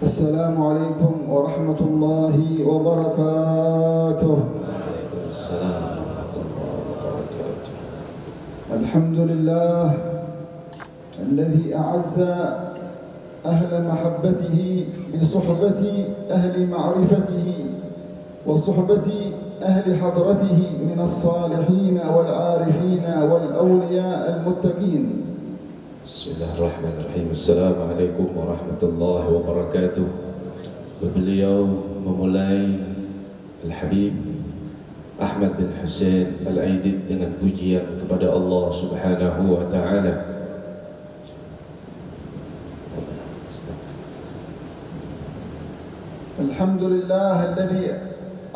السلام عليكم ورحمة الله وبركاته. السلام ورحمة الله وبركاته. الحمد لله الذي أعز أهل محبته بصحبة أهل معرفته وصحبة أهل حضرته من الصالحين والعارفين والأولياء المتقين. Bismillahirrahmanirrahim. Assalamualaikum warahmatullahi wabarakatuh. Beliau memulai Al-Habib Ahmad bin Hussein Al-Aidid dengan pujian kepada Allah Subhanahu wa ta'ala. Alhamdulillah alladhi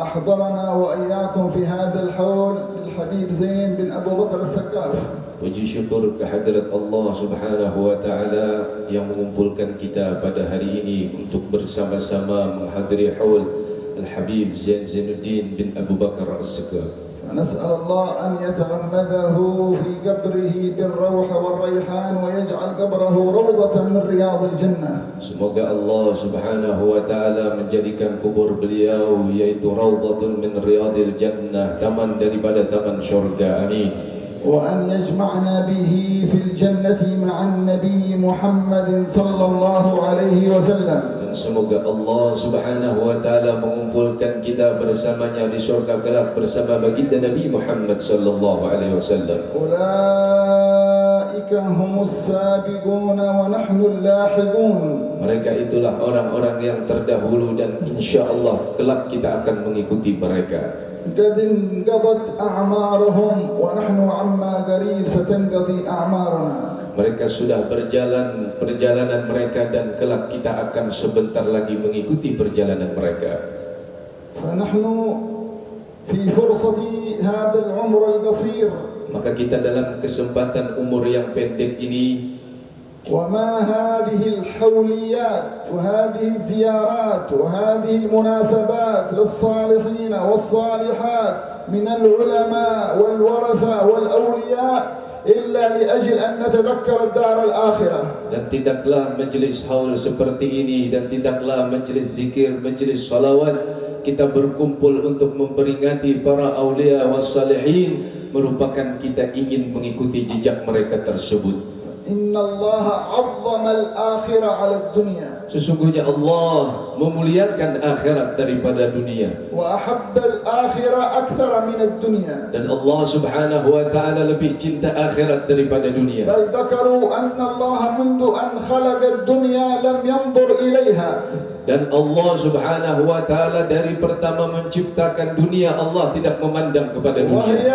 أحضرنا وإياكم في هذا الحول الحبيب زين بن أبو بكر السقاف. Puji syukur kehadirat Allah Subhanahu wa ta'ala yang mengumpulkan kita pada hari ini untuk bersama-sama menghadiri haul Al-Habib Zain Zainuddin bin Abu Bakar As-Saqaf. نسأل الله أن يتغمده في قبره بالروح والريحان ويجعل قبره روضة من رياض الجنة. Semoga Allah Subhanahu wa ta'ala menjadikan kubur beliau yaitu raudhatun min riyadil jannah, taman daripada taman syurga. Amin. وأن يجمعنا به في الجنة مع النبي محمد صلى الله عليه وسلم. Dan semoga Allah Subhanahu wa ta'ala mengumpulkan kita bersamanya di surga kelak bersama baginda Nabi Muhammad sallallahu alaihi wasallam. أولئك هم السابقون ونحن اللاحقون. Mereka itulah orang-orang yang terdahulu dan insya-Allah kelak kita akan mengikuti mereka. قد انقضت أعمارهم ونحن عما قريب ستنقضي أعمارنا. Mereka sudah berjalan perjalanan mereka dan kelak kita akan sebentar lagi mengikuti perjalanan mereka. فنحن في فرصة هذا العمر القصير. Maka kita dalam kesempatan umur yang pendek ini, وما هذه الحوليات وهذه الزيارات وهذه المناسبات للصالحين والصالحات من العلماء والورثة والأولياء إلا لأجل أن نتذكر الدار الآخرة. dan tidaklah majlis haul seperti ini dan tidaklah majlis zikir, majlis salawat kita berkumpul untuk memperingati para awliya wassalihin, merupakan kita ingin mengikuti jejak mereka tersebut. إن الله عظم الآخرة على الدنيا. Sesungguhnya Allah memuliakan akhirat daripada dunia, وأحب الآخرة أكثر من الدنيا. dan Allah Subhanahu wa ta'ala lebih cinta akhirat daripada dunia. بل ذكروا أن الله منذ أن خلق الدنيا لم ينظر إليها. Dan Allah Subhanahu wa ta'ala dari pertama menciptakan dunia, Allah tidak memandang kepada dunia. وهي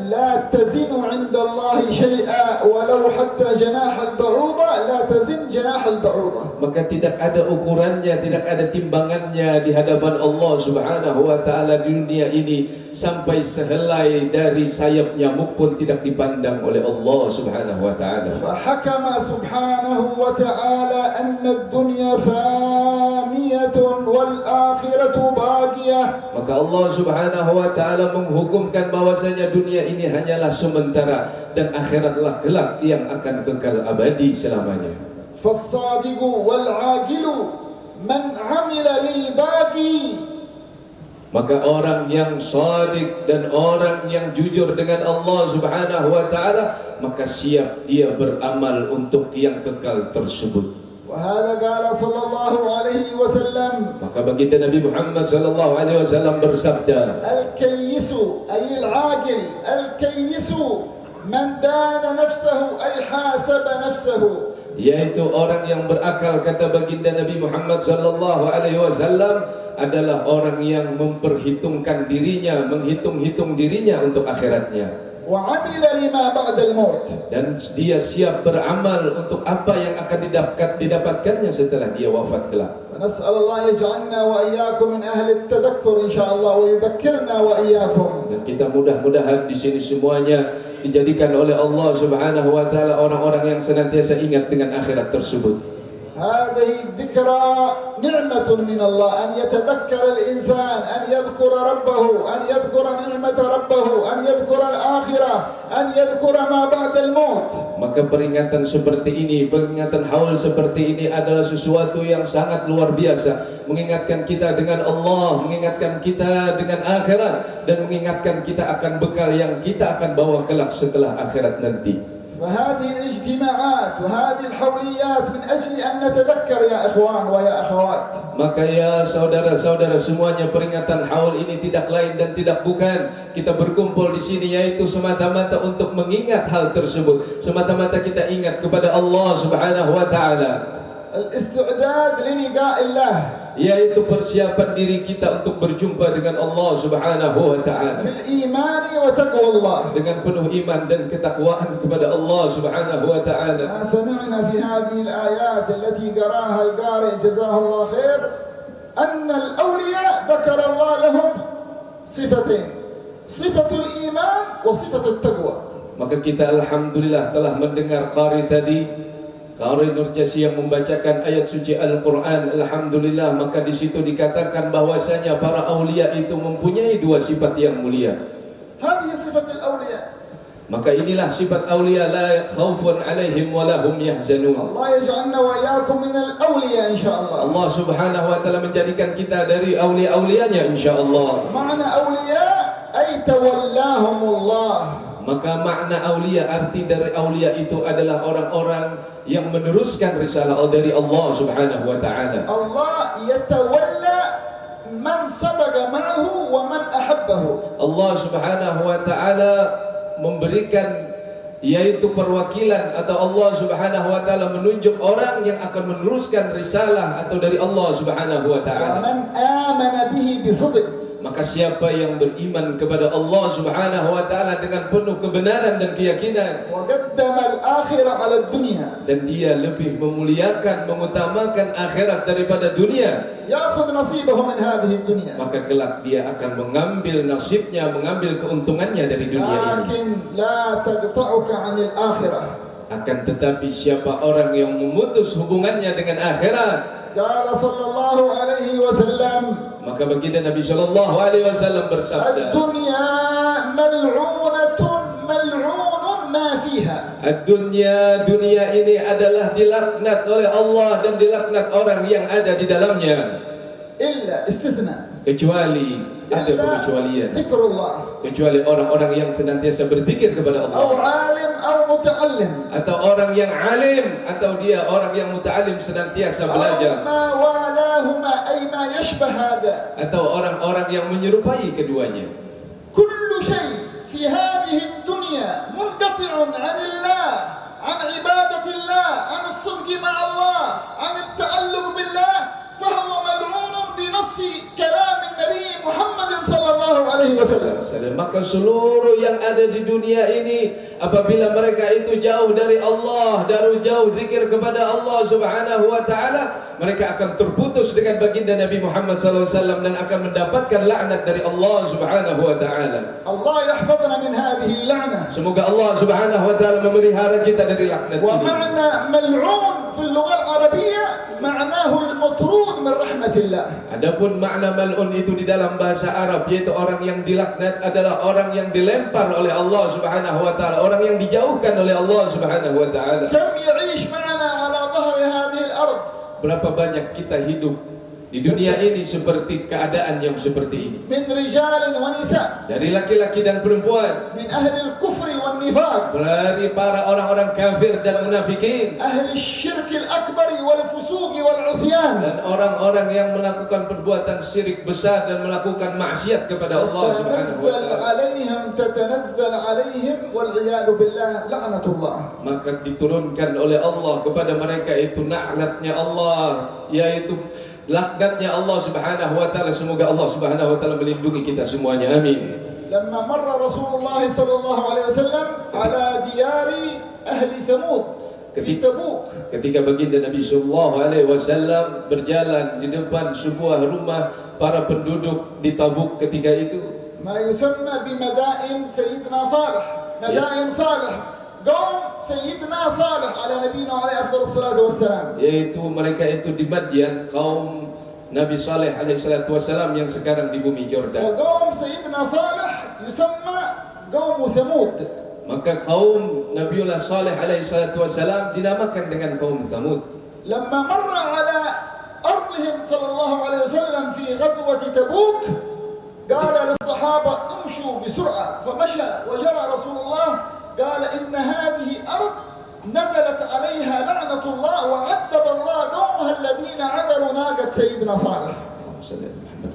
لا تزن عند الله شيئا ولو حتى جناح البعوضة لا تزن جناح البعوضة. Maka tidak ada ukurannya, tidak ada timbangannya di hadapan Allah Subhanahu wa ta'ala di dunia ini. Sampai sehelai dari sayap nyamuk pun tidak dipandang oleh Allah Subhanahu wa ta'ala. فحكم سبحانه وتعالى أن الدنيا فانية والآخرة باقية. Maka Allah Subhanahu wa ta'ala menghukumkan bahwasanya dunia ini hanyalah sementara dan akhiratlah kelak yang akan kekal abadi selamanya. فالصادق والعاقل من عمل للباقي. Maka orang yang shadiq dan orang yang jujur dengan Allah Subhanahu wa ta'ala, maka siap dia beramal untuk yang kekal tersebut. وهذا قال صلى الله عليه وسلم. Maka baginda Nabi Muhammad sallallahu alaihi wasallam bersabda, الكيس أي العاقل الكيس من دان نفسه أي حاسب نفسه. yaitu orang yang berakal, kata baginda Nabi Muhammad sallallahu alaihi wasallam, adalah orang yang memperhitungkan dirinya, menghitung-hitung dirinya untuk akhiratnya. وعمل لما بعد الموت. Dan dia siap beramal untuk apa yang akan didapatkannya setelah dia wafat kelak. نسأل الله يجعلنا وإياكم من أهل التذكر إن شاء الله ويذكرنا وإياكم. Dan kita mudah-mudahan di sini semuanya dijadikan oleh Allah Subhanahu wa ta'ala orang-orang yang senantiasa ingat dengan akhirat tersebut. هذه الذكرى نعمة من الله، أن يتذكر الإنسان، أن يذكر ربه، أن يذكر نعمة ربه، أن يذكر الآخرة، أن يذكر ما بعد الموت. Maka peringatan seperti ini, peringatan haul seperti ini adalah sesuatu yang sangat luar biasa, mengingatkan kita dengan Allah, mengingatkan kita dengan akhirat, dan mengingatkan kita akan bekal yang kita akan bawa kelak setelah akhirat nanti. فهذه الاجتماعات وهذه الحوليات من أجل أن نتذكر يا إخوان ويا أخوات. Maka ya saudara-saudara semuanya, peringatan haul ini tidak lain dan tidak bukan kita berkumpul di sini yaitu semata-mata untuk mengingat hal tersebut, semata-mata kita ingat kepada Allah Subhanahu wa taala. الاستعداد للقاء الله، yaitu persiapan diri kita untuk berjumpa dengan Allah Subhanahu wa taala بالإيمان وتقوى الله، dengan penuh iman dan ketakwaan kepada Allah Subhanahu wa taala. ما سمعنا في هذه الآيات التي قراها القارئ جزاه الله خير أن الأولياء ذكر الله لهم صفتين، صفة الإيمان وصفة التقوى. Maka kita alhamdulillah telah mendengar qari tadi, Qari Nurjasi yang membacakan ayat suci Al-Quran. Alhamdulillah, maka di situ dikatakan bahwasanya para aulia itu mempunyai dua sifat yang mulia. Hadhihi sifatul auliya. Maka inilah sifat aulia, la khaufun alaihim wa lahum yahzanun. Allah yaj'alna wa iyyakum minal auliya insyaallah. Allah Subhanahu wa taala menjadikan kita dari aulia-aulianya insyaallah. Makna auliya ay tawallahumullah. Maka makna aulia, arti dari aulia itu adalah orang-orang yang meneruskan risalah dari Allah Subhanahu wa taala. Allah yatawalla man sadaqa ma'ahu wa man ahabbahu. Allah Subhanahu wa taala memberikan yaitu perwakilan, atau Allah Subhanahu wa taala menunjuk orang yang akan meneruskan risalah atau dari Allah Subhanahu wa Wa taala. man amana bihi bisidq. Maka siapa yang beriman kepada Allah Subhanahu wa taala dengan penuh kebenaran dan keyakinan, Wa qaddama al-akhirah 'ala ad-dunya. dan dia lebih memuliakan, mengutamakan akhirat daripada dunia, Ya'khudh nasibahu min hadhihi ad-dunya. maka kelak dia akan mengambil nasibnya, mengambil keuntungannya dari dunia ini. Lakin la taqta'uka 'anil akhirah. Akan tetapi siapa orang yang memutus hubungannya dengan akhirat, Qala sallallahu alaihi wasallam, maka baginda Nabi sallallahu alaihi wasallam bersabda, ad-dunya mal'unatun mal'unun ma fiha. Ad-dunya, dunia ini adalah dilaknat oleh Allah dan dilaknat orang yang ada di dalamnya, Illa istithna. kecuali ada pengecualian, Zikrullah. kecuali orang-orang yang senantiasa berzikir kepada Aw Allah, alim aw muta'allim. atau orang yang alim, atau dia orang yang muta'alim senantiasa belajar, Aw ma walahuma ay ma yashbah hada. atau orang-orang yang menyerupai keduanya. Kullu shay fi hadhihi ad-dunya munqati'un 'an Allah, 'an ibadati Allah, 'an as-sidq ma'a Allah, 'an at-ta'alluq billah, fahuwa mal'unun bi nassi kalam an-nabi Muhammad sallallahu alaihi wasallam. Maka seluruh yang ada di dunia ini, apabila mereka itu jauh dari Allah, jauh zikir kepada Allah Subhanahu wa taala, mereka akan terputus dengan baginda Nabi Muhammad sallallahu alaihi wasallam dan akan mendapatkan laknat dari Allah Subhanahu wa taala. Allah yahfazna min hadhihi al-la'nah. Semoga Allah Subhanahu wa taala memelihara kita dari laknat Wa ini. ma'na mal'un fi al-lugha al-arabiyyah ma'nahu al-matrud min rahmatillah. Adapun makna mal'un itu di dalam bahasa Arab, yaitu orang yang dilaknat adalah orang yang dilempar oleh Allah Subhanahu wa taala, orang yang dijauhkan oleh Allah Subhanahu wa taala. Kam ya'ish ma'ana 'ala dhahri hadhihi al-ard. Berapa banyak kita hidup di dunia ini seperti keadaan yang seperti ini, min rijalin wa nisa, dari laki-laki dan perempuan, min ahli al-kufri wan nifaq, dari para orang-orang kafir dan munafikin, ahli al-syirk al-akbar wal fusuq wal 'isyan, dan orang-orang yang melakukan perbuatan syirik besar dan melakukan maksiat kepada Allah Subhanahu wa taala. Tatanazzal 'alaihim wal 'iyadu billah la'natullah. Maka diturunkan oleh Allah kepada mereka itu laknatnya Allah, yaitu laknatnya Allah Subhanahu wa taala. Semoga Allah Subhanahu wa taala melindungi kita semuanya. Amin. Lamma marra Rasulullah sallallahu alaihi wasallam ala diyari ahli Thamud fi Tabuk. Ketika baginda Nabi sallallahu alaihi wasallam berjalan di depan sebuah rumah para penduduk di Tabuk ketika itu, ma yusamma bi madain Sayyidina Salih, madain Salih قوم سيدنا صالح على نبينا عليه أفضل الصلاة والسلام. Yaitu mereka itu di Madian, kaum Nabi Saleh alaihi salatu wasalam yang sekarang di bumi Jordan. وقوم سيدنا صالح يسمى قوم ثمود. Maka kaum Nabiullah Saleh alaihi salatu wasalam dinamakan dengan kaum Thamud. لما مر على أرضهم صلى الله عليه وسلم في غزوة تبوك قال للصحابة امشوا بسرعة، فمشى وجرى رسول الله قال إن هذه أرض نزلت عليها لعنة الله وعذب الله قومها الذين عقروا ناقة سيدنا صالح.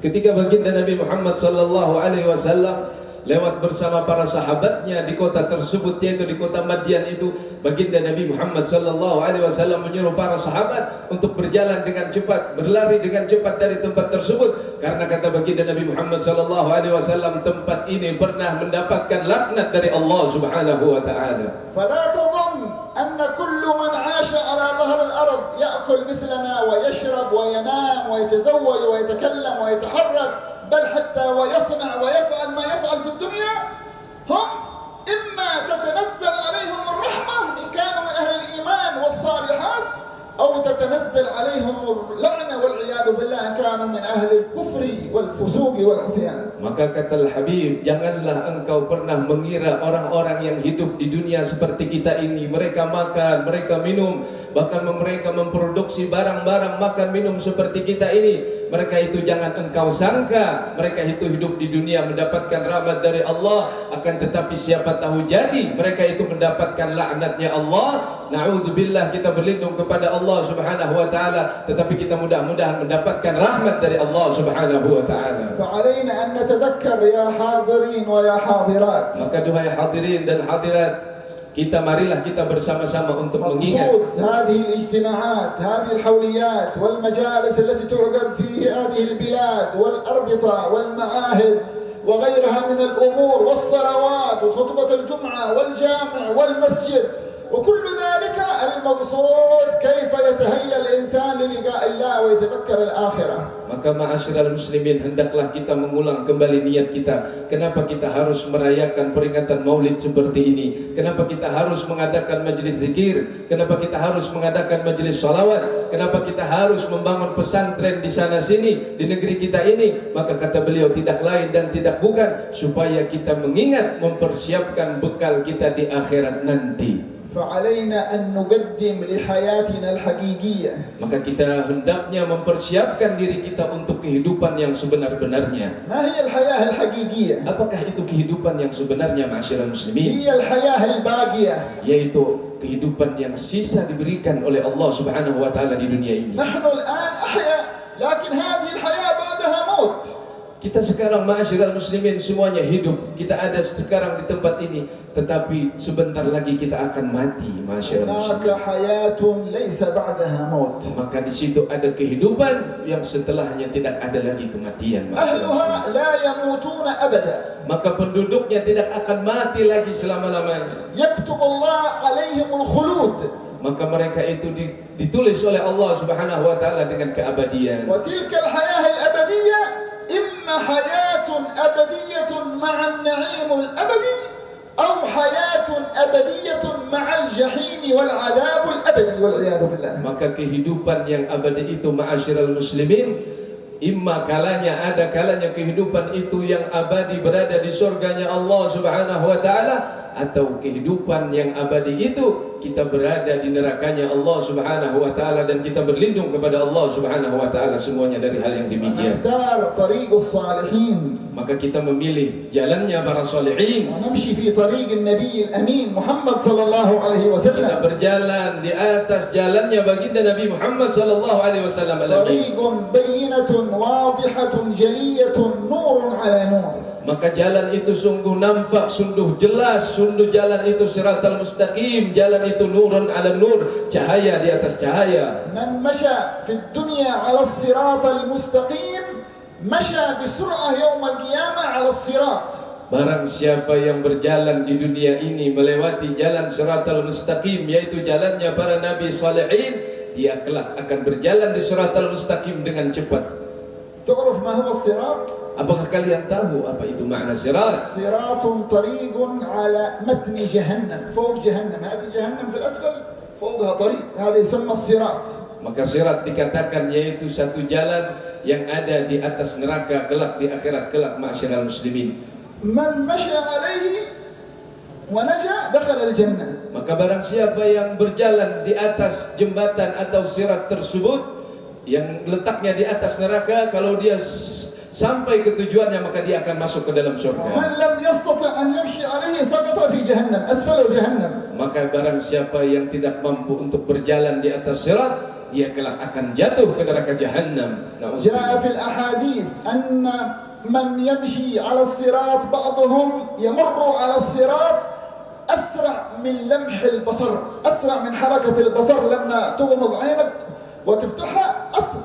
Ketika baginda Nabi Muhammad sallallahu alaihi wasallam lewat bersama para sahabatnya di kota tersebut, yaitu di kota Madian itu, baginda Nabi Muhammad sallallahu alaihi wasallam menyuruh para sahabat untuk berjalan dengan cepat, berlari dengan cepat dari tempat tersebut, karena kata baginda Nabi Muhammad sallallahu alaihi wasallam, tempat ini pernah mendapatkan laknat dari Allah Subhanahu wa taala. فلا تظن أن كل من عاش على ظهر الأرض يأكل مثلنا ويشرب وينام ويتزوج ويتكلم ويتحرك، بل حتى ويصنع ويفعل ما يفعل في الدنيا، هم إما تتنزل عليهم الرحمة إن كانوا من أهل الإيمان والصالحات، أو تتنزل عليهم اللعنة والعياذ بالله إن كانوا من أهل الكفر والفسوق والعصيان. Maka kata Habib, janganlah engkau pernah mengira orang-orang yang hidup di dunia seperti kita ini, mereka makan, mereka minum, bahkan mereka memproduksi barang-barang makan minum seperti kita ini. Mereka itu jangan engkau sangka mereka itu hidup di dunia mendapatkan rahmat dari Allah, akan tetapi siapa tahu jadi mereka itu mendapatkan laknatnya Allah. Na'udzubillah, kita berlindung kepada Allah Subhanahu wa taala, tetapi kita mudah-mudahan mendapatkan rahmat dari Allah Subhanahu wa taala. فعلينا أن نتذكر يا حاضرين ويا حاضرات. Maka duhai hadirin dan hadirat, kita marilah kita bersama-sama untuk mengingat مقصود هذه الاجتماعات، هذه الحوليات والمجالس التي تعقد في هذه البلاد والأربطة والمعاهد وغيرها من الأمور والصلوات وخطبة الجمعة والجامع والمسجد وكل ذلك، المقصود كيف يتهيأ الإنسان للقاء الله ويتذكر الآخرة. Maka ma'asyiral muslimin, hendaklah kita mengulang kembali niat kita. Kenapa kita harus merayakan peringatan Maulid seperti ini? Kenapa kita harus mengadakan majlis zikir? Kenapa kita harus mengadakan majlis salawat? Kenapa kita harus membangun pesantren di sana sini di negeri kita ini? Maka kata beliau, tidak lain dan tidak bukan supaya kita mengingat, mempersiapkan bekal kita di akhirat nanti. فعلينا أن نقدم لحياتنا الحقيقية. Maka kita hendaknya mempersiapkan diri kita untuk kehidupan yang sebenar-benarnya. ما هي الحياة الحقيقية؟ Apakah itu kehidupan yang sebenarnya, ma'asyiral muslimin? هي الحياة الباقية. Yaitu kehidupan yang sisa diberikan oleh Allah Subhanahu wa taala di dunia ini. نحن الآن أحياء، لكن هذه الحياة بعدها موت. Kita sekarang ma'asyiral muslimin semuanya hidup. Kita ada sekarang di tempat ini, tetapi sebentar lagi kita akan mati, ma'asyiral هناك muslimin. حياة ليس بعدها موت. Maka di situ ada kehidupan yang setelahnya tidak ada lagi kematian, ma'asyiral أهلها muslimin. لا يموتون أبدا. Maka penduduknya tidak akan mati lagi selama-lamanya. يكتب الله عليهم الخلود. Maka mereka itu ditulis oleh Allah Subhanahu wa taala dengan keabadian. وتلك الحياة الأبدية إما حياة أبدية مع النعيم الأبدي أو حياة أبدية مع الجحيم والعذاب الأبدي والعياذ بالله. Maka kehidupan yang abadi itu, ma'asyiral muslimin, imma kalanya ada kalanya kehidupan itu yang abadi berada di surganya Allah Subhanahu wa taala, atau kehidupan yang abadi itu kita berada di nerakanya Allah Subhanahu wa taala dan kita berlindung kepada Allah Subhanahu wa taala semuanya dari hal yang demikian. نختار طريق الصالحين. Maka kita memilih jalannya para salihin. ونمشي في طريق النبي الأمين محمد صلى الله عليه Kita وسلم. berjalan di atas jalannya baginda Nabi Muhammad sallallahu alaihi wasallam. طريق بينة واضحة جلية نور على نور. Maka jalan itu sungguh nampak, sungguh jelas, sungguh jalan itu siratal mustaqim, jalan itu nurun ala nur, cahaya di atas cahaya. من مشى في الدنيا على الصراط المستقيم مشى بسرعة يوم القيامة على الصراط. Barang siapa yang berjalan di dunia ini melewati jalan siratal mustaqim, yaitu jalannya para nabi salihin, dia kelak akan berjalan di siratal mustaqim dengan cepat. تعرف ما هو الصراط؟ Apakah kalian tahu apa itu makna sirat? صراط طريق على متن جهنم فوق جهنم هذه جهنم في الأسفل فوقها طريق هذا يسمى الصراط. Maka sirat dikatakan yaitu satu jalan yang ada di atas neraka kelak di akhirat kelak, ma'asyiral muslimin. من مشى عليه ونجا دخل الجنة. Maka barang siapa yang berjalan di atas jembatan atau sirat tersebut yang letaknya di atas neraka, kalau dia sampai ke tujuannya maka dia akan masuk ke dalam surga. ومن لم يستطع أن يمشي عليه سقط في جهنم أسفل جهنم. Maka barang siapa yang tidak mampu untuk berjalan di atas sirat, dia kelak akan jatuh ke neraka jahanam. جاء في الأحاديث أن من يمشي على الصراط بعضهم يمر على الصراط أسرع من لمح البصر، أسرع من حركة البصر لما تغمض عينك وتفتحها،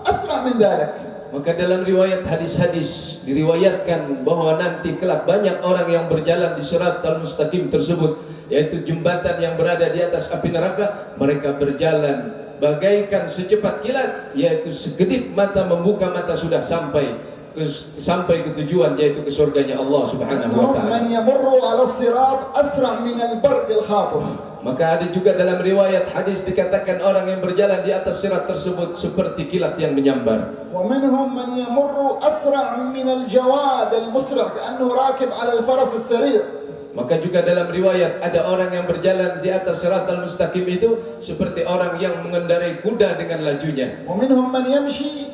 أسرع من ذلك. Maka dalam riwayat hadis-hadis diriwayatkan bahwa nanti kelak banyak orang yang berjalan di sirat al-mustaqim tersebut, yaitu jembatan yang berada di atas api neraka. Mereka berjalan bagaikan secepat kilat, yaitu sekedip mata membuka mata sudah sampai ke tujuan, yaitu ke surganya Allah Subhanahu wa taala. Man yamurru 'ala as-sirat asra' min al-barq al-khatif. Maka ada juga dalam riwayat hadis dikatakan orang yang berjalan di atas sirat tersebut seperti kilat yang menyambar. Wa minhum man yamurru asra' min al-jawad al-musri' ka'annahu rakib 'ala al-faras as-sari'. Maka juga dalam riwayat ada orang yang berjalan di atas siratal mustaqim itu seperti orang yang mengendarai kuda dengan lajunya. Wa minhum man yamshi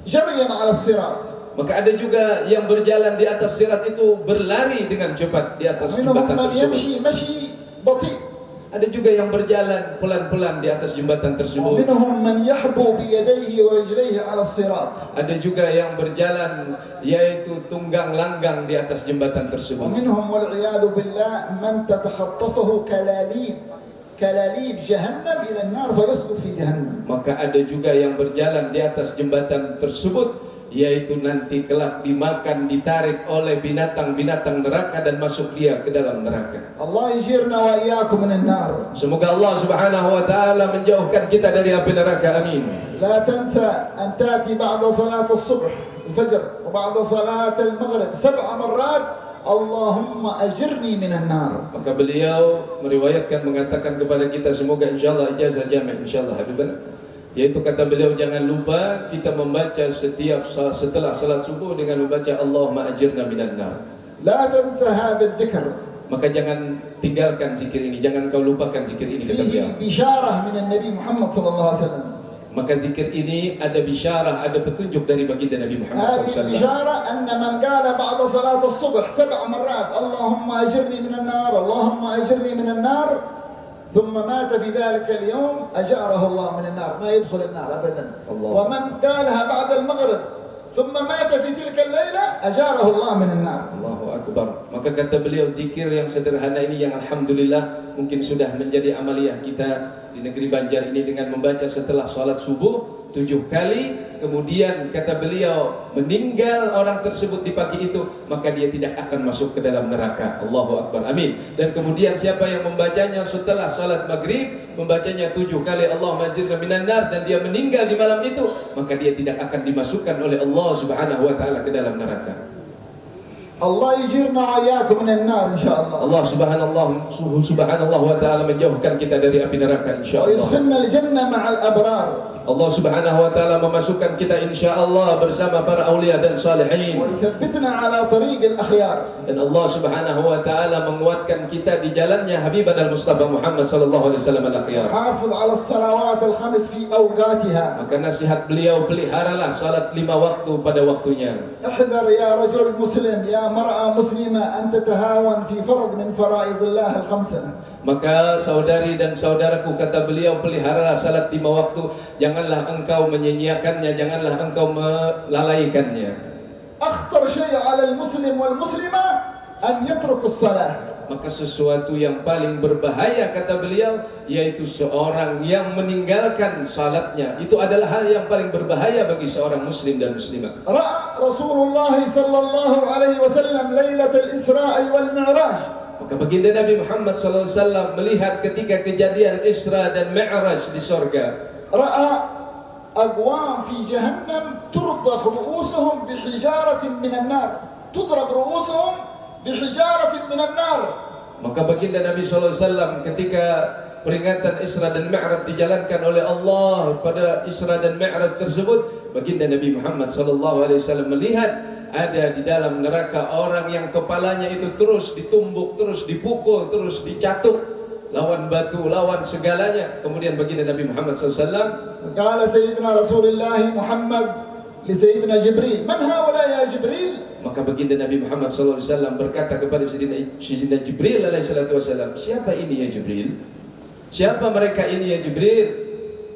jaryan 'ala as-sirat. Maka ada juga yang berjalan di atas sirat itu berlari dengan cepat di atas jembatan tersebut. Ada juga yang berjalan pelan-pelan di atas jembatan tersebut. Ada juga yang berjalan yaitu tunggang langgang di atas jembatan tersebut. Maka ada juga yang berjalan di atas jembatan tersebut, yaitu nanti kelak dimakan, ditarik oleh binatang-binatang neraka dan masuk dia ke dalam neraka. Allah yajirna wa iyyakum minan nar. Semoga Allah Subhanahu wa taala menjauhkan kita dari api neraka. Amin. La tansa an tati ba'da salat as-subh al-fajr wa ba'da salat al-maghrib 7 marrat Allahumma ajirni minan nar. Maka beliau meriwayatkan mengatakan kepada kita, semoga insyaallah ijazah jami' insyaallah habibana, yaitu kata beliau, jangan lupa kita membaca setelah salat subuh dengan membaca Allahumma ajirna minan nar. La tansa hadha adh-dhikr. Maka jangan tinggalkan zikir ini, jangan kau lupakan zikir ini, kata beliau. Fihi bisyarah min Nabi Muhammad sallallahu alaihi wasallam. Maka zikir ini ada bisyarah, ada petunjuk dari baginda Nabi Muhammad sallallahu alaihi wasallam. Bisyarah anna man qala ba'da salat as-subh 7 marrat Allahumma ajirni minan nar, Allahumma ajirni minan nar, ثم مات في ذلك اليوم أجاره الله من النار، ما يدخل النار أبدا. ومن قالها بعد المغرب ثم مات في تلك الليلة أجاره الله من النار. Allahu Akbar. Maka kata beliau, zikir yang sederhana ini yang alhamdulillah mungkin sudah menjadi amaliyah kita di negeri Banjar ini dengan membaca setelah sholat subuh 7 kali, kemudian kata beliau meninggal orang tersebut di pagi itu, maka dia tidak akan masuk ke dalam neraka. Allahu Akbar, amin. Dan kemudian siapa yang membacanya setelah salat maghrib, membacanya 7 kali Allahumma ajirna minan nar, dan dia meninggal di malam itu, maka dia tidak akan dimasukkan oleh Allah Subhanahu wa taala ke dalam neraka. Allah yajirna wa iyyakum minan nar insyaallah. Allah subhanallah wa taala menjauhkan kita dari api neraka insyaallah. Wa yadkhilna al-jannah ma'al abrar. Allah Subhanahu wa taala memasukkan kita insyaallah bersama para aulia dan salihin. Wa yuthabbitna ala tariq al-akhyar. Dan Allah Subhanahu wa taala menguatkan kita di jalannya Habibana al-Mustafa Muhammad sallallahu alaihi wasallam al-akhyar. Hafiz ala as-salawat al-khams fi awqatiha. Maka nasihat beliau, peliharalah salat 5 waktu pada waktunya. Ihdar ya rajul muslim, ya mar'a muslimah, an tatahawan fi fard min faraidillah al-khamsah. Maka saudari dan saudaraku, kata beliau, peliharalah salat 5 waktu, janganlah engkau menyia-nyiakannya, janganlah engkau melalaikannya. Akhtar syai' 'ala al-muslim wal muslimah an yatruk as-salah. Maka sesuatu yang paling berbahaya, kata beliau, yaitu seorang yang meninggalkan salatnya. Itu adalah hal yang paling berbahaya bagi seorang muslim dan muslimah. Ra'a Rasulullah sallallahu alaihi wasallam lailatul Isra'i wal Mi'raj. Maka baginda Nabi Muhammad SAW melihat ketika kejadian Isra dan Mi'raj di sorga. Ra'a أقوام في جهنم ترضخ رؤوسهم بحجارة من النار تضرب رؤوسهم بحجارة من النار. Maka baginda Nabi SAW ketika peringatan Isra dan Mi'raj dijalankan oleh Allah pada Isra dan Mi'raj tersebut, baginda Nabi Muhammad SAW melihat ada di dalam neraka orang yang kepalanya itu terus ditumbuk, terus dipukul, terus dicatuk, lawan batu, lawan segalanya. Kemudian baginda Nabi Muhammad SAW, قال سيدنا رسول الله محمد لسيدنا جبريل من هؤلاء يا جبريل. maka baginda Nabi Muhammad SAW berkata kepada Sayyidina Jibril alaihissalatu wassalam, siapa ini ya Jibril? Siapa mereka ini ya Jibril?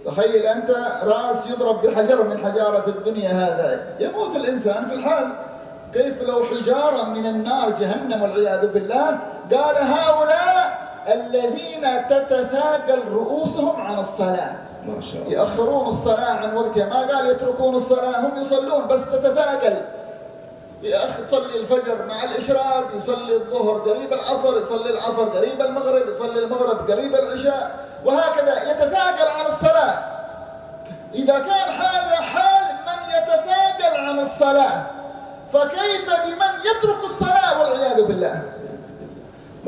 تخيل أنت رأس يضرب بحجر من حجارة الدنيا هذا يموت الإنسان في الحال، كيف لو حجارة من النار جهنم والعياذ بالله. قال هؤلاء الذين تتثاقل رؤوسهم عن الصلاة، ما شاء الله، يأخرون الصلاة عن وقتها، ما قال يتركون الصلاة، هم يصلون بس تتثاقل. يا أخي يصلي الفجر مع الإشراق، يصلي الظهر قريب العصر، يصلي العصر قريب المغرب، يصلي المغرب قريب العشاء، وهكذا يتثاقل عن الصلاة. إذا كان هذا حال من يتثاقل عن الصلاة فكيف بمن يترك الصلاة والعياذ بالله.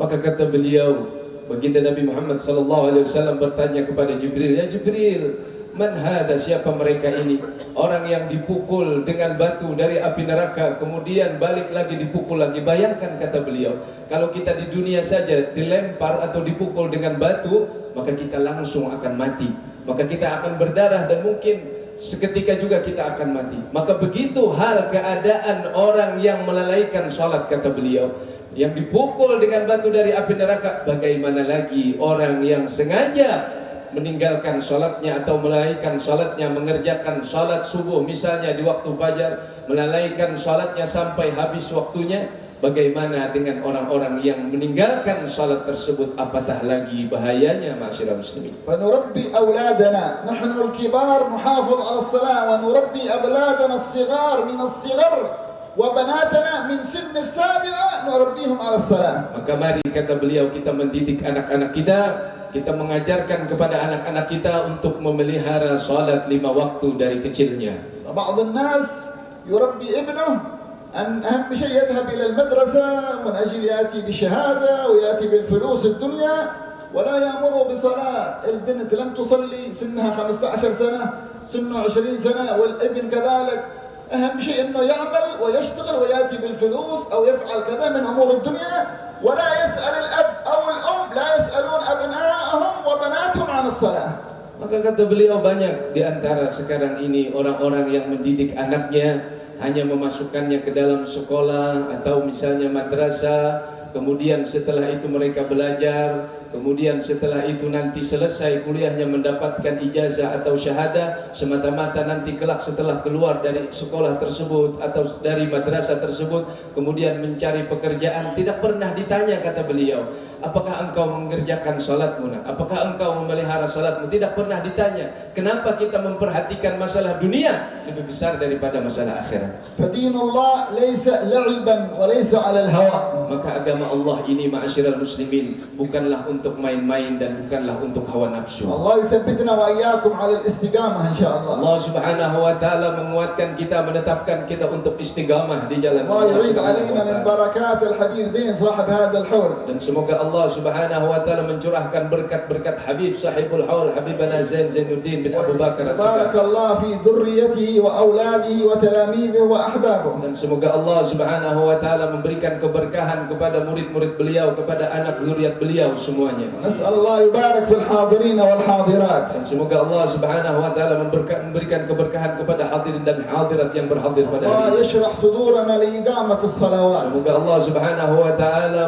Maka kata beliau, baginda Nabi Muhammad SAW bertanya kepada Jibril, ya Jibril, man hada, siapa mereka ini? Orang yang dipukul dengan batu dari api neraka, kemudian balik lagi dipukul lagi. Bayangkan, kata beliau, kalau kita di dunia saja dilempar atau dipukul dengan batu, maka kita langsung akan mati, maka kita akan berdarah dan mungkin seketika juga kita akan mati. Maka begitu hal keadaan orang yang melalaikan salat, kata beliau, yang dipukul dengan batu dari api neraka. Bagaimana lagi orang yang sengaja meninggalkan salatnya atau melalaikan salatnya, mengerjakan salat subuh misalnya di waktu fajar, melalaikan salatnya sampai habis waktunya. Bagaimana dengan orang-orang yang meninggalkan salat tersebut? Apatah lagi bahayanya, ma'asyiral muslimin. فنربي أولادنا نحن الكبار نحافظ على الصلاة ونربي أولادنا الصغار من الصغر وبناتنا من سن السابعة نربيهم على الصلاة. Maka mari, kata beliau, kita mendidik anak-anak kita, kita mengajarkan kepada anak-anak kita untuk memelihara salat 5 waktu dari kecilnya. بعض الناس يربي ابنه أن أهم شيء يذهب إلى المدرسة من أجل يأتي بشهادة ويأتي بالفلوس الدنيا ولا يأمره بصلاة. البنت لم تصلي سنها 15 سنة، سنه 20 سنة، والابن كذلك. أهم شيء أنه يعمل ويشتغل ويأتي بالفلوس أو يفعل كذا من أمور الدنيا، ولا يسأل الأب أو الأم، لا يسألون أبنائهم وبناتهم عن الصلاة. Maka kata beliau, banyak di antara sekarang ini orang-orang yang mendidik anaknya hanya memasukkannya ke dalam sekolah atau misalnya madrasah, kemudian setelah itu mereka belajar, kemudian setelah itu nanti selesai kuliahnya mendapatkan ijazah atau syahadah, semata-mata nanti kelak setelah keluar dari sekolah tersebut atau dari madrasah tersebut kemudian mencari pekerjaan. Tidak pernah ditanya, kata beliau, apakah engkau mengerjakan salatmu? Apakah engkau memelihara salatmu? Tidak pernah ditanya. Kenapa kita memperhatikan masalah dunia lebih besar daripada masalah akhirat? فدين الله ليس لعبا وليس على الهوى. Maka agama Allah ini, ma'asyiral muslimin, bukanlah untuk main-main dan bukanlah untuk hawa nafsu. الله يثبتنا وإياكم على الاستقامة إن شاء الله. Allah Subhanahu wa taala menguatkan kita, menetapkan kita untuk istiqamah di jalan الله Allah يعيد Subhanahu علينا wa من taala. بركات الحبيب زين صاحب هذا الحول. Dan semoga Allah Subhanahu wa taala mencurahkan berkat-berkat Habib sahibul haul, Habibana Zain Zainuddin bin Abu Bakar بارك As-Sigaf. الله في ذريته وأولاده وتلاميذه وأحبابه. Dan semoga Allah Subhanahu wa taala memberikan keberkahan kepada murid-murid beliau, kepada anak zuriat beliau semuanya. نسأل الله يبارك في الحاضرين والحاضرات. Dan semoga Allah Subhanahu wa taala memberikan keberkahan kepada hadirin dan hadirat yang berhadir pada الله hari ini. يشرح صدورنا لإقامة الصلوات. Semoga Allah Subhanahu wa taala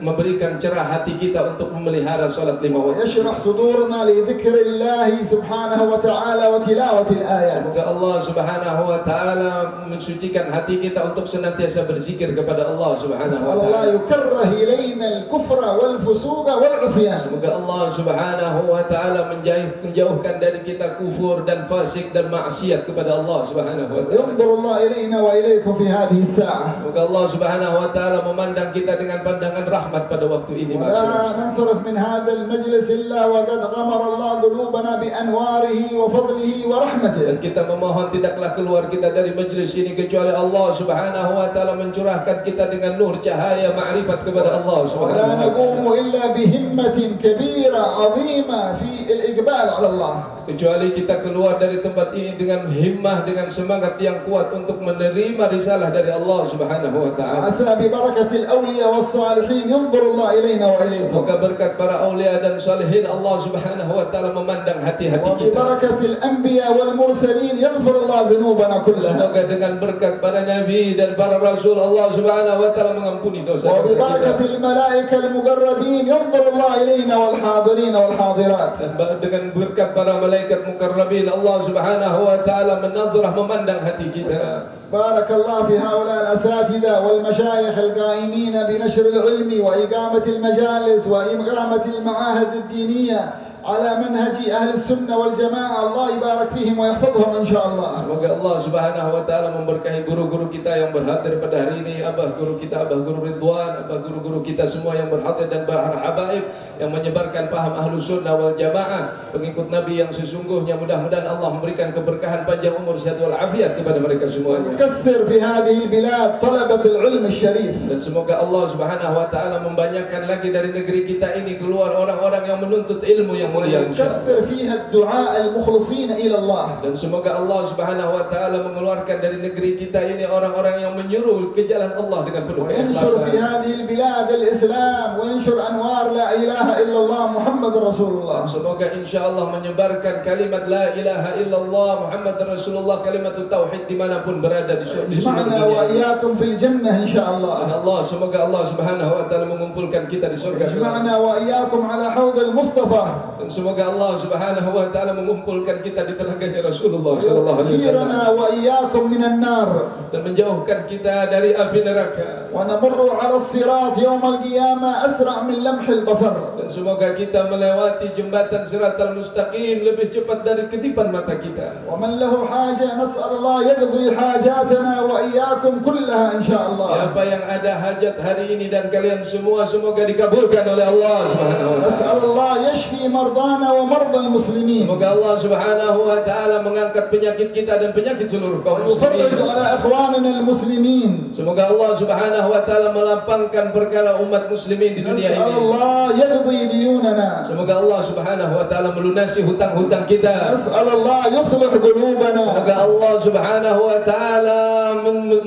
memberikan cerah hati kita untuk memelihara salat 5 waktu. يشرح صدورنا لذكر الله سبحانه وتعالى وتلاوة الآيات. Semoga Allah Subhanahu wa taala mensucikan hati kita untuk senantiasa berzikir kepada Allah Subhanahu نسأل wa الله taala. يكره إلينا الكفر والفسوق والعصيان. Semoga Allah Subhanahu wa taala menjauhkan dari kita kufur dan fasik dan maksiat kepada Allah Subhanahu wa taala. ينظر الله إلينا وإليكم في هذه الساعة. Semoga Allah Subhanahu wa taala memandang kita dengan pandangan rahmat pada pada waktu ini. ولا ننصرف من هذا المجلس إلا وقد غمر الله قلوبنا بأنواره وفضله ورحمته. Dan kita memohon tidaklah keluar kita dari majlis ini kecuali Allah Subhanahu wa taala mencurahkan kita dengan nur cahaya ma'rifat kepada Allah Subhanahu ولا wa taala. نقوم إلا بهمة كبيرة عظيمة في الإقبال على الله. Kecuali kita keluar dari tempat ini dengan himmah, dengan semangat yang kuat untuk menerima risalah dari Allah Subhanahu wa taala. عسى ببركة الأولياء والصالحين ينظر الله إلينا وإليكم. Semoga berkat para aulia dan salihin Allah Subhanahu wa taala memandang hati-hati kita. وببركة الأنبياء والمرسلين يغفر الله ذنوبنا كلها. Semoga dengan berkat para nabi dan para rasul Allah Subhanahu wa taala mengampuni dosa-dosa وببركة kita. الملائكة المقربين ينظر الله إلينا والحاضرين والحاضرات. Dan dengan berkat para malaikat mukarrabin Allah Subhanahu wa taala menazrah memandang hati kita. بارك الله في هؤلاء الأساتذة والمشايخ القائمين بنشر العلم وإقامة المجالس وإقامة المعاهد الدينية على منهج أهل السنة والجماعة. الله يبارك فيهم ويحفظهم إن شاء الله. Semoga Allah Subhanahu wa taala memberkahi guru-guru kita yang berhadir pada hari ini, abah guru kita, abah guru Ridwan, abah guru-guru kita semua yang berhadir dan para habaib yang menyebarkan paham Ahlus Sunnah wal Jamaah, pengikut Nabi yang sesungguhnya. Mudah-mudahan Allah memberikan keberkahan, panjang umur, sehat wal afiat kepada mereka semuanya. كثر في هذه البلاد طلبة العلم الشريف. Dan semoga Allah Subhanahu wa taala membanyakkan lagi dari negeri kita ini keluar orang-orang yang menuntut ilmu yang mulia. كثر فيها الدعاء المخلصين إلى الله. Dan semoga Allah Subhanahu wa taala mengeluarkan dari negeri kita ini orang-orang yang menyuruh ke jalan Allah dengan penuh وينشر في keikhlasan. هذه البلاد الإسلام وينشر أنوار لا إله إلا الله محمد رسول الله. Semoga insyaallah menyebarkan kalimat la ilaha illallah Muhammad Rasulullah, kalimat tauhid dimanapun berada di seluruh اجمعنا dunia. وإياكم في الجنة إن شاء الله. Dan Allah, semoga Allah Subhanahu wa taala mengumpulkan kita di surga. اجمعنا وإياكم على حوض المصطفى. Dan semoga Allah Subhanahu wa taala mengumpulkan kita di telaganya Rasulullah sallallahu alaihi ويجيرنا wasallam وإياكم من النار. dan menjauhkan kita dari api neraka. ونمر على الصراط يوم القيامة أسرع من لمح البصر. Dan semoga kita melewati jembatan Siratal Mustaqim lebih cepat dari kedipan mata kita. ومن له حاجة نسأل الله يقضي حاجاتنا وإياكم كلها إن شاء الله. Siapa yang ada hajat hari ini dan kalian semua, semoga dikabulkan oleh Allah Subhanahu wa taala. نسأل الله يشفي مرضانا ومرضى المسلمين. Semoga Allah Subhanahu wa taala mengangkat penyakit kita dan penyakit seluruh kaum ويفرج muslimin. على إخواننا المسلمين. Semoga Allah Subhanahu wa taala melampangkan perkara umat muslimin di dunia نسأل ini. الله يقضي ديوننا. Semoga Allah Subhanahu wa taala melunasi hutang-hutang kita. نسأل الله يصلح قلوبنا. Semoga Allah Subhanahu wa taala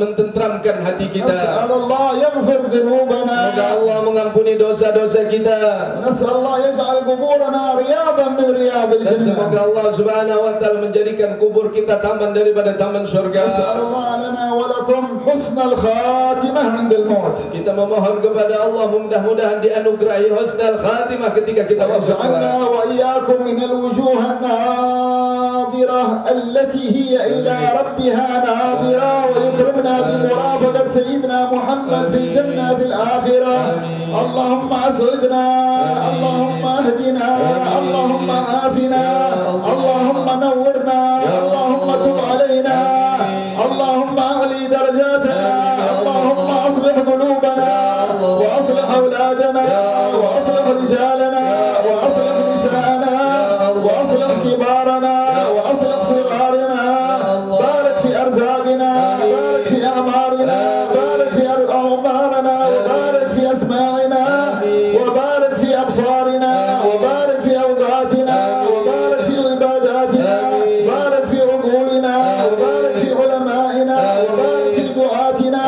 mententramkan hati kita. نسأل الله يغفر ذنوبنا. Semoga Allah mengampuni dosa-dosa kita. نسأل الله يجعل قبورنا رياضا من رياض Dan الجنة. semoga Allah Subhanahu wa taala menjadikan kubur kita taman daripada taman surga. نسأل الله لنا ولكم حسن الخاتمة عند الموت. Kita memohon kepada Allah mudah-mudahan dianugerahi husnul khatimah ketika kita wafat. واجعلنا وإياكم من الوجوه الناظرة التي هي إلى ربها ناظرة، ويكرمنا بمرافقة سيدنا محمد في الجنة في الآخرة. اللهم أسعدنا، اللهم اهدنا، اللهم عافنا، اللهم نورنا، اللهم تب علينا، اللهم أعلي درجاتنا، اللهم أصلح قلوبنا وأصلح أولادنا وأصلح رجالنا وأصلح نساءنا وأصلح كبارنا وأصلح صغارنا. بارك في أرزاقنا، بارك في أعمارنا، بارك في أعمارنا، وبارك في أسماعنا، وبارك في أبصارنا، وبارك في أوقاتنا، وبارك في عباداتنا، بارك في عقولنا، وبارك في علمائنا، وبارك في دعاتنا.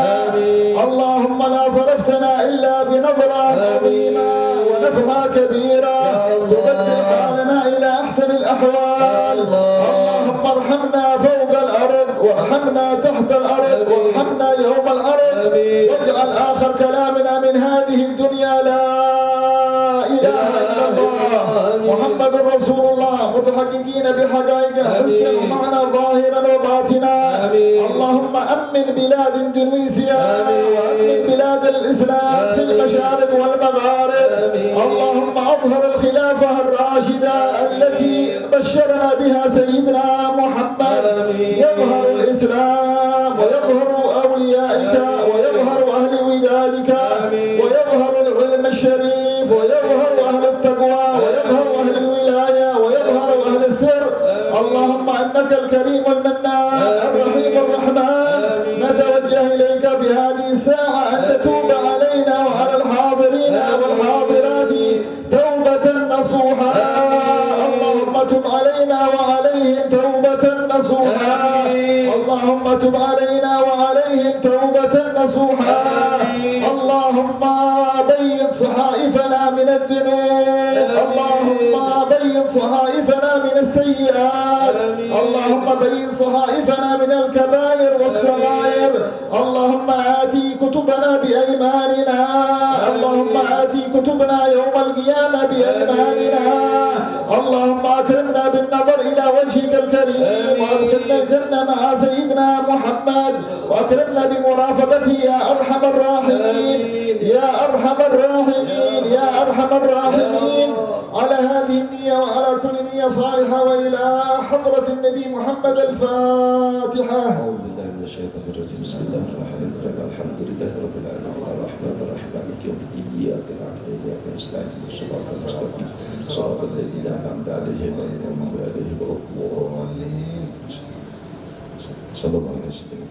اللهم لا صرفتنا إلا بنظرة عظيمة ونفحة كبيرة تبدل حالنا إلى أحسن الأحوال. اللهم ارحمنا فوق الأرض، وارحمنا تحت الأرض، وارحمنا يوم الأرض. واجعل آخر كلامنا من هذه الدنيا لا إله إلا الله محمد رسول الله، متحققين بحقائقه حسا ومعنى ظاهرا وباطنا. اللهم أمن بلاد اندونيسيا، وأمن بلاد الإسلام في المشارق والمغارب. اللهم أظهر الخلافة الراشدة التي بشرنا بها سيدنا محمد. يظهر الإسلام ويظهر أوليائك ويظهر أهل ودادك ويظهر العلم الشريف لأنك الكريم المنان الرحيم الرحمن. نتوجه إليك في هذه الساعة أن تتوب علينا وعلى الحاضرين والحاضرات توبة نصوحا. اللهم تب علينا وعليهم توبة نصوحا. اللهم تب علينا وعليهم توبة نصوحا. اللهم بيض صحائفنا من الذنوب. اللهم بيض صحائفنا من السيئات. اللهم بيض صحائفنا من الكبائر والصغائر. اللهم آتي كتبنا بأيماننا. اللهم آتي كتبنا يوم القيامة بأيماننا. اللهم أكرمنا بالنظر إلى وجهك الكريم وأدخلنا الجنة مع سيدنا محمد وأكرمنا بمرافقته يا أرحم الراحمين يا أرحم الراحمين يا أرحم الراحمين. على هذه النية وعلى كل نية صالحة وإلى حضرة النبي محمد الفاتحة. أعوذ بالله من الشيطان الرجيم. بسم الله الرحمن الرحيم. الحمد لله رب العالمين الرحمن الرحيم مالك يوم الدين. إياك نعبد وإياك نستعين صراط المستقيم صراط الذين أنعمت عليهم غير المغضوب عليهم ولا الضالين. صلى الله عليه وسلم.